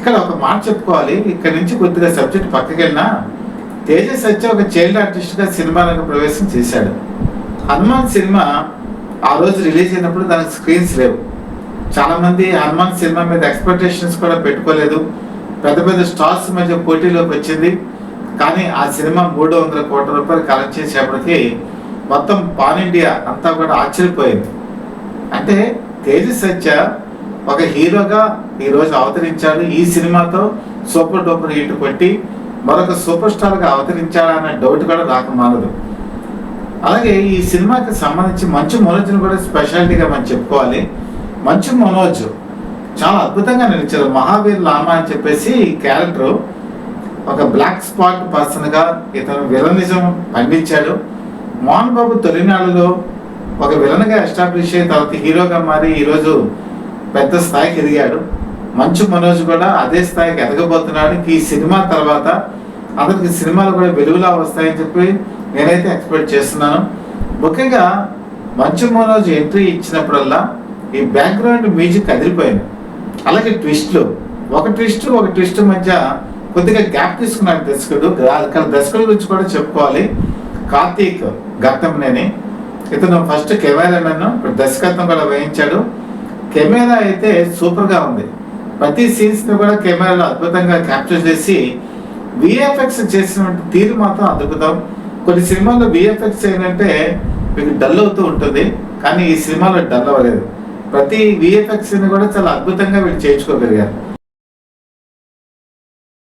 ఇక్కడ ఒక మాట చెప్పుకోవాలి, ఇక్కడ నుంచి కొద్దిగా సబ్జెక్ట్ పక్కకి వెళ్ళినా తేజ సత్య ఒక చైల్డ్ ఆర్టిస్ట్గా సినిమా రంగ ప్రవేశం చేశాడు. హనుమాన్ సినిమా ఆ రోజు రిలీజ్ అయినప్పుడు దానికి స్క్రీన్స్ లేవు. చాలామంది హనుమాన్ సినిమా మీద ఎక్స్పెక్టేషన్స్ కూడా పెట్టుకోలేదు. పెద్ద పెద్ద స్టార్స్ మధ్య పోటీలోకి వచ్చింది. కానీ ఆ సినిమా 300 కోట్ల రూపాయలు కలెక్ట్ చేసేప్పటికి మొత్తం పాన్ ఇండియా అంతా కూడా ఆశ్చర్యపోయింది. అంటే తేజ సత్య ఒక హీరోగా ఈరోజు అవతరించాడు. ఈ సినిమాతో సూపర్ డూపర్ హిట్ కొట్టి మరొక సూపర్ స్టార్గా అవతరించాడా అనే డౌట్ కూడా రాక మానదు. అలాగే ఈ సినిమాకి సంబంధించి మంచు మనోజ్ని కూడా స్పెషాలిటీగా మనం చెప్పుకోవాలి. మంచు మనోజ్ చాలా అద్భుతంగా నిలిచారు. మహావీర్ లామా అని చెప్పేసి ఈ క్యారెక్టర్ ఒక బ్లాక్ స్పాట్ పర్సన్గా ఇతను విలనిజం పండించాడు. మోహన్ బాబు తొలినాడులో ఒక విలన్గా ఎస్టాబ్లిష్ అయిన తర్వాత హీరోగా మారి ఈరోజు పెద్ద స్థాయికి ఎదిగాడు. మంచు మనోజ్ కూడా అదే స్థాయికి ఎదగబోతున్నాడు. ఈ సినిమా తర్వాత అతనికి సినిమాలు కూడా వెలుగులా వస్తాయని చెప్పి నేనైతే ఎక్స్పెక్ట్ చేస్తున్నాను. ముఖ్యంగా మంచు మనోజ్ ఎంట్రీ ఇచ్చినప్పుడల్లా ఈ బ్యాక్గ్రౌండ్ మ్యూజిక్ అదిరిపోయింది. అలాగే ట్విస్ట్లు, ఒక ట్విస్ట్ మధ్య కొద్దిగా గ్యాప్ తీసుకున్నాడు దర్శకుడు. దర్శకుడి గురించి కూడా చెప్పుకోవాలి. కార్తీక్ గట్టంనేని ఇతను ఫస్ట్ కెమెరామెన్, దర్శకత్వం కూడా వహించాడు. కెమెరా అయితే సూపర్గా ఉంది. ప్రతి సీన్స్ని కూడా కెమెరాలో అద్భుతంగా క్యాప్చర్ చేసి విఎఫ్ఎక్స్ చేసిన తీరు మాత్రం అద్భుతం. కొన్ని సినిమాల్లో విఎఫ్ఎక్స్ ఏంటంటే మీకు డల్ అవుతూ ఉంటుంది, కానీ ఈ సినిమాలో డల్ అవ్వలేదు. ప్రతి విఎఫ్ఎక్స్ని కూడా చాలా అద్భుతంగా వీళ్ళు చేయించుకోగలిగారు.